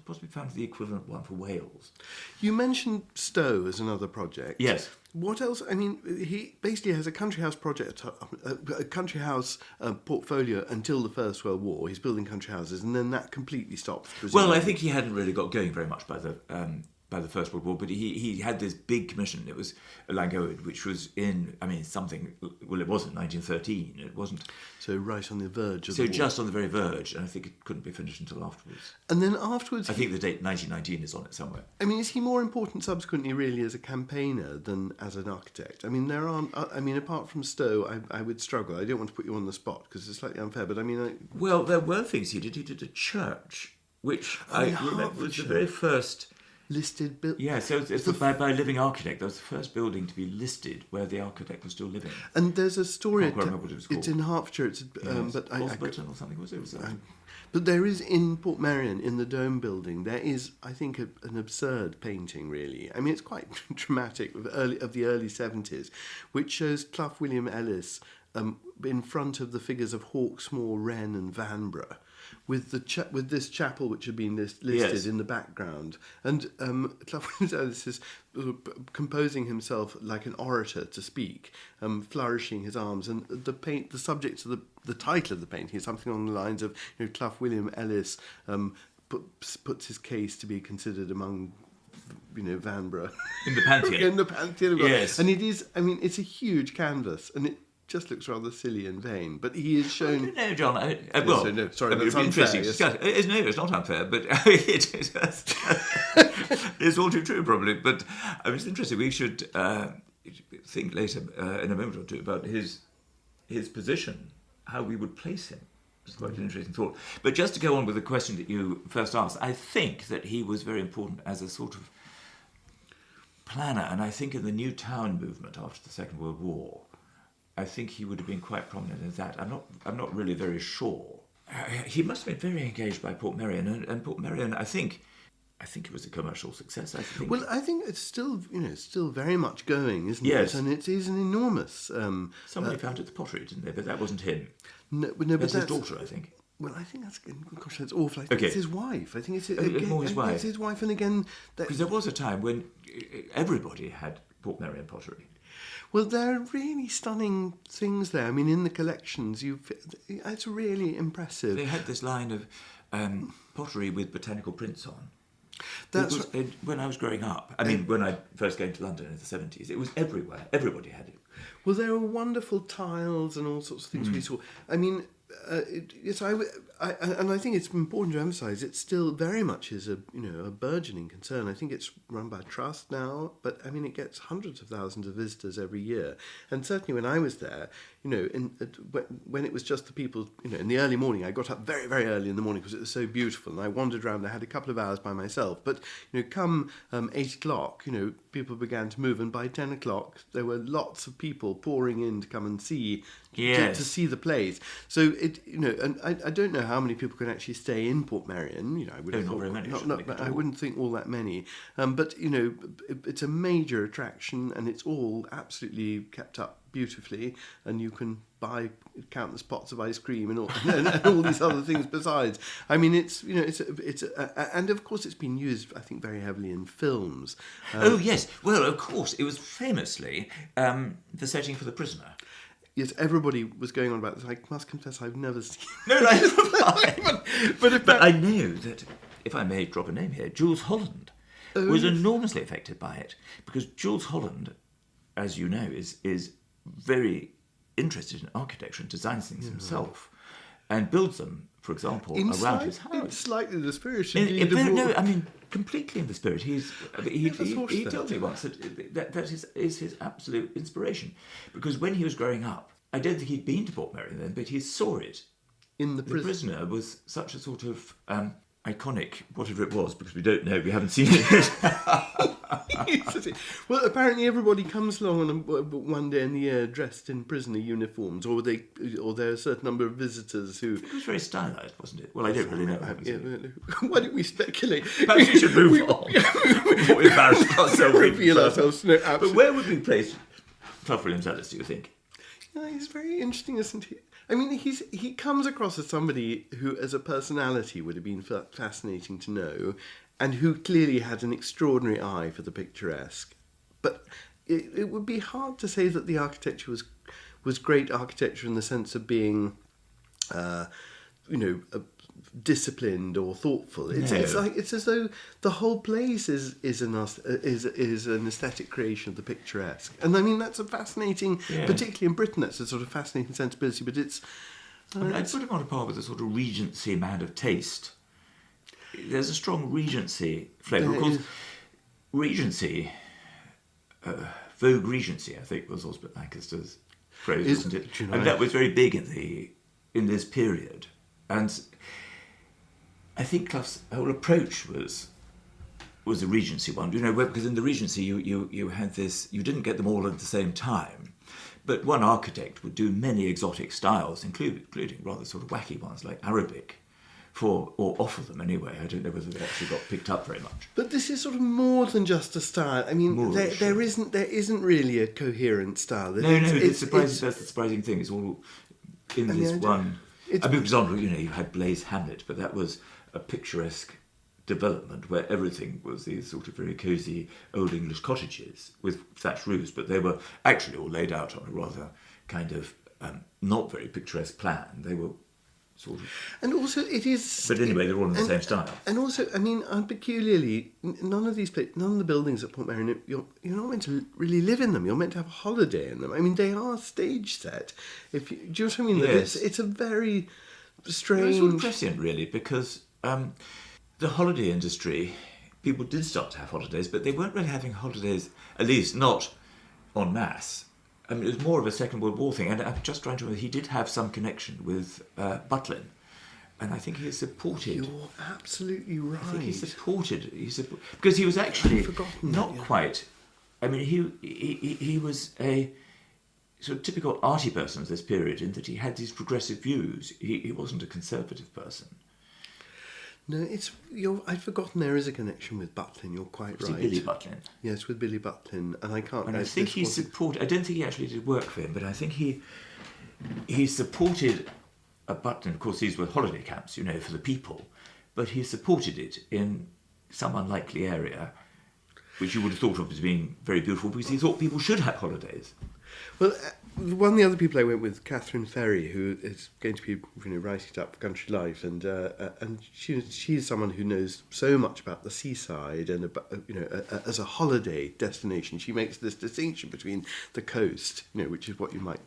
possibly founded the equivalent one for Wales. You mentioned Stowe as another project. Yes. What else? I mean, he basically has a country house project, a country house portfolio until the First World War. He's building country houses, and then that completely stops. Well, I think he hadn't really got going very much by the First World War, but he had this big commission. It was Langoed, which was in, I mean, something. Well, it was in 1913. It wasn't. So right on the verge of the war. So just on the very verge, and I think it couldn't be finished until afterwards. And then afterwards, I think the date 1919 is on it somewhere. I mean, is he more important subsequently, really, as a campaigner than as an architect? I mean, there aren't. I mean, apart from Stowe, I would struggle. I don't want to put you on the spot because it's slightly unfair, but I mean, well, there were things he did. He did a church, which I remember was the very first listed building. Yeah, so it's by a living architect. That was the first building to be listed where the architect was still living. And there's a story. I can't remember what it was called. It's in Hertfordshire. It's but Osburton or something was it? But there is in Portmeirion, in the Dome building, there is, I think, an absurd painting. Really, I mean, it's quite dramatic of the early 70s, which shows Clough Williams-Ellis in front of the figures of Hawksmoor, Wren, and Vanbrugh, with this chapel which had been listed in the background, and Clough Williams-Ellis is composing himself like an orator to speak, flourishing his arms, and the subject of the title of the painting is something along the lines of Clough Williams-Ellis puts his case to be considered among Vanbrugh in the pantheon. In the pantheon, yes, and it is. I mean, it's a huge canvas, and it just looks rather silly and vain, but he is shown. No, John. Sorry, that's interesting. unfair. It's not unfair, but it's all too true, probably. But it's interesting. We should think later, in a moment or two, about his position, how we would place him. It's quite an interesting thought. But just to go on with the question that you first asked, I think that he was very important as a sort of planner, and I think in the New Town movement after the Second World War, I think he would have been quite prominent in that. I'm not really very sure. He must have been very engaged by Portmeirion, and Portmeirion, I think, I think it was a commercial success. I think. Well, I think it's still, still very much going, isn't Yes. it? And it is an enormous. Somebody founded the pottery, didn't they? But that wasn't him. No, but That's his daughter, I think. Well, I think gosh, that's awful. I think it's his wife. I think it's more his wife. It's his wife, and again, Because there was a time when everybody had Portmeirion pottery. well, there are really stunning things there. I mean, in the collections, it's really impressive. They had this line of pottery with botanical prints on. When I was growing up, I mean, when I first came to London in the 70s, it was everywhere. Everybody had it. Well, there were wonderful tiles and all sorts of things we saw. I mean, yes, and I think it's important to emphasise it still very much is a burgeoning concern. I think it's run by a trust now, but I mean it gets hundreds of thousands of visitors every year. And certainly when I was there, when it was just the people, in the early morning, I got up very, very early in the morning because it was so beautiful, and I wandered around. I had a couple of hours by myself, but come 8 o'clock, people began to move, and by 10 o'clock there were lots of people pouring in to come and see. Yes. To see the plays. So and I don't know how many people can actually stay in Portmeirion. I would have not thought, very many. I wouldn't think all that many. But it's a major attraction, and it's all absolutely kept up beautifully, and you can buy countless pots of ice cream and all these other things besides. I mean, it's and of course it's been used, I think, very heavily in films. Oh yes, well of course it was famously the setting for The Prisoner. Yes, everybody was going on about this. I must confess, I've never seen. No, but I know that, if I may drop a name here, Jules Holland was enormously affected by it, because Jules Holland, as you know, is very interested in architecture and designs things himself, and builds them, for example, around his house. In slightly the spirit. No, I mean completely in the spirit. He told me once that is his absolute inspiration, because when he was growing up, I don't think he'd been to Portmeirion then, but he saw it. In the prison. The Prisoner was such a sort of iconic, whatever it was, because we don't know, we haven't seen it. Well, apparently everybody comes along on one day in the year dressed in prisoner uniforms, or there are a certain number of visitors who. It was very stylised, wasn't it? Well, I don't really know. Why don't we speculate? Perhaps we should move on. Before we embarrass ourselves. Reveal ourselves. No, but where would we place Clough Williams-Ellis, do you think? Yeah, he's very interesting, isn't he? I mean, he comes across as somebody who, as a personality, would have been fascinating to know, and who clearly had an extraordinary eye for the picturesque. But it would be hard to say that the architecture was great architecture in the sense of being, disciplined or thoughtful. It's as though the whole place is an aesthetic creation of the picturesque. And I mean, that's a fascinating, particularly in Britain, that's a sort of fascinating sensibility. But it's. I'd put him on a par with a sort of Regency man of taste. There's a strong Regency flavour. Of course, Regency, Vogue Regency, I think, was Osbert Lancaster's phrase, wasn't it? I mean, that was very big in this period. And I think Clough's whole approach was a Regency one, because in the Regency you had this, you didn't get them all at the same time, but one architect would do many exotic styles, including rather sort of wacky ones like Arabic, or offer them anyway. I don't know whether they actually got picked up very much. But this is sort of more than just a style. I mean, there isn't really a coherent style. That's the surprising thing. It's all in this one. For example, you had Blaise Hamlet, but that was a picturesque development where everything was these sort of very cosy old English cottages with thatched roofs, but they were actually all laid out on a rather kind of not very picturesque plan. They were sort of. And also, it is. But anyway, they're all in the same style. And also, I mean, peculiarly, none of the buildings at Portmeirion, you're not meant to really live in them. You're meant to have a holiday in them. I mean, they are stage set. Do you know what I mean? Yes. It's a very strange. It's sort of prescient, really, because the holiday industry, people did start to have holidays, but they weren't really having holidays, at least not en masse. I mean, it was more of a Second World War thing, and I'm just trying to remember, he did have some connection with Butlin, and I think he supported. You're absolutely right. I think he supported because he was actually quite. I mean, he was a sort of typical arty person of this period in that he had these progressive views. He wasn't a conservative person. No, I'd forgotten there is a connection with Butlin. You're quite right. Billy Butlin. Yes, with Billy Butlin, and I can't. And I think he supported. I don't think he actually did work for him, but I think he supported a Butlin. Of course, these were holiday camps, for the people, but he supported it in some unlikely area, which you would have thought of as being very beautiful, because he thought people should have holidays. Well, one of the other people I went with, Catherine Ferry, who is going to be writing it up for Country Life, and she's someone who knows so much about the seaside and about, as a holiday destination. She makes this distinction between the coast, which is what you might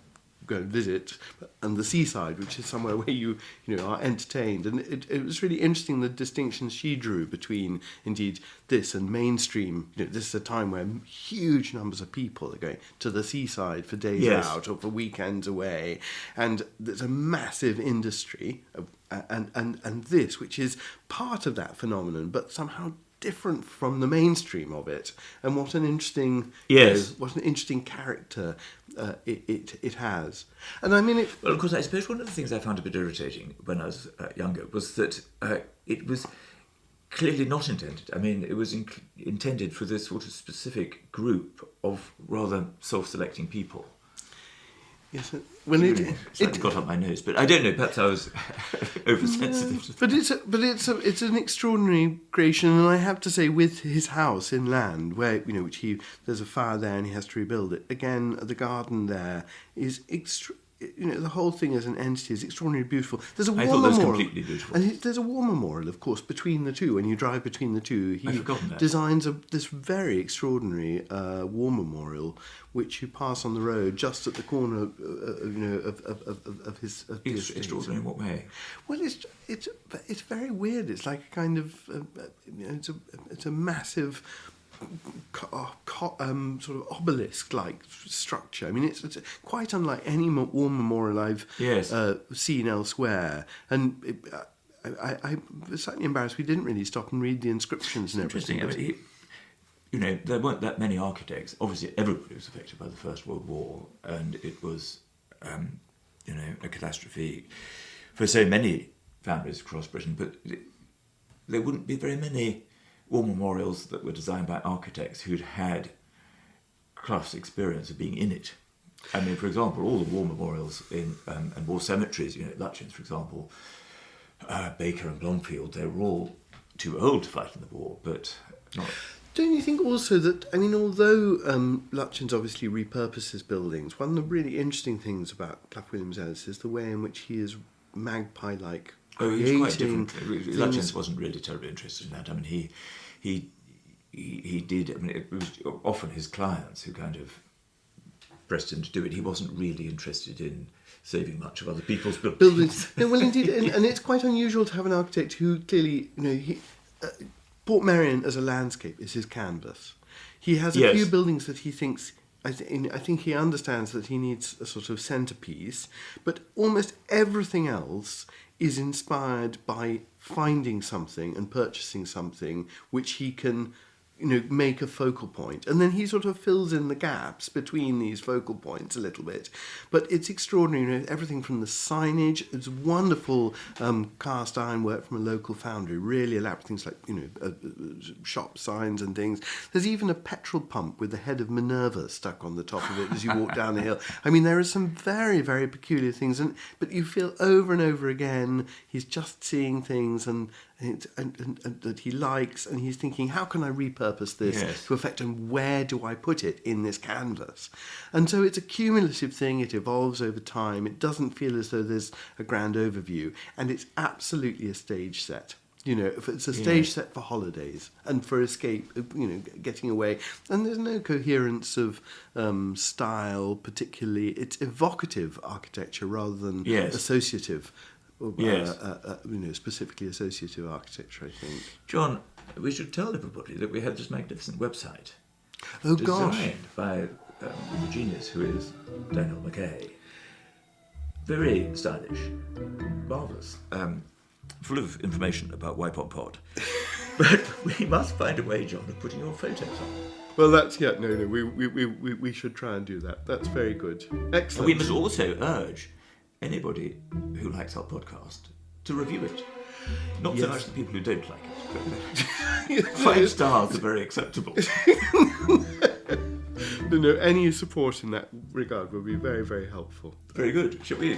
go and visit, and the seaside, which is somewhere where you are entertained. And it was really interesting, the distinctions she drew between, indeed, this and mainstream. This is a time where huge numbers of people are going to the seaside for days out or for weekends away, and there's a massive industry and this, which is part of that phenomenon, but somehow different from the mainstream of it. And what an interesting character it has. And I mean, well, of course, I suppose one of the things I found a bit irritating when I was younger was that it was clearly not intended. I mean, it was intended for this sort of specific group of rather self-selecting people. Yes, well, it got up my nose, but I don't know. Perhaps I was oversensitive. But it's an extraordinary creation, and I have to say, with his house inland, where there's a fire there, and he has to rebuild it again. The garden there is the whole thing as an entity is extraordinarily beautiful. There's a war memorial. I thought that was completely beautiful. And there's a war memorial, of course, between the two. When you drive between the two, he designs this very extraordinary war memorial, which you pass on the road just at the corner of his. It's extraordinary in what way? Well, it's very weird. It's like a kind of it's a massive sort of obelisk-like structure. I mean, it's quite unlike any war memorial I've seen elsewhere. And I was slightly embarrassed we didn't really stop and read the inscriptions and everything. Interesting. I mean, there weren't that many architects. Obviously, everybody was affected by the First World War, and it was, a catastrophe for so many families across Britain. But there wouldn't be very many war memorials that were designed by architects who'd had Clough's experience of being in it. I mean, for example, all the war memorials and war cemeteries, Lutchins, for example, Baker and Blomfield, they were all too old to fight in the war, but not. Don't you think also that, I mean, although Lutchins obviously repurposes buildings, one of the really interesting things about Clough Williams-Ellis is the way in which he is magpie-like. Oh, he's quite different. Lutchins wasn't really terribly interested in that. I mean, he did. I mean, it was often his clients who kind of pressed him to do it. He wasn't really interested in saving much of other people's buildings. No, well, indeed, and it's quite unusual to have an architect who clearly, Portmeirion as a landscape is his canvas. He has a few buildings that he thinks. I think he understands that he needs a sort of centerpiece, but almost everything else is inspired by finding something and purchasing something which he can, make a focal point. And then he sort of fills in the gaps between these focal points a little bit. But it's extraordinary, everything from the signage, it's wonderful cast iron work from a local foundry, really elaborate things like, shop signs and things. There's even a petrol pump with the head of Minerva stuck on the top of it as you walk down the hill. I mean, there are some very, very peculiar things, but you feel over and over again he's just seeing things and that he likes, and he's thinking, how can I repurpose this to effect, and where do I put it in this canvas? And so it's a cumulative thing, it evolves over time, it doesn't feel as though there's a grand overview, and it's absolutely a stage set. It's a stage set for holidays and for escape, getting away. And there's no coherence of style particularly. It's evocative architecture rather than associative. Specifically associative architecture, I think. John, we should tell everybody that we have this magnificent website. Oh, designed by the genius who is Daniel McKay. Very stylish, marvellous, full of information about Wypot Pod. But we must find a way, John, of putting your photos on. Well, we should try and do that. That's very good. Excellent. And we must also urge anybody who likes our podcast to review it. Not Yes. so much the people who don't like it. 5 stars are very acceptable. No, any support in that regard will be very, very helpful. Very good. Shall we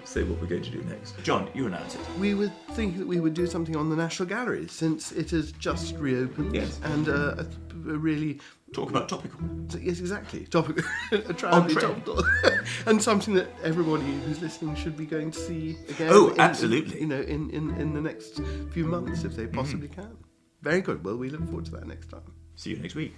say what we're going to do next? John, you announce it. We would think that we would do something on the National Gallery since it has just reopened. Yes. And a really... Talk about topical. Yes, exactly. Topic, try and be topical. And something that everybody who's listening should be going to see again. Oh, absolutely. In the next few months, if they possibly can. Very good. Well, we look forward to that next time. See you next week.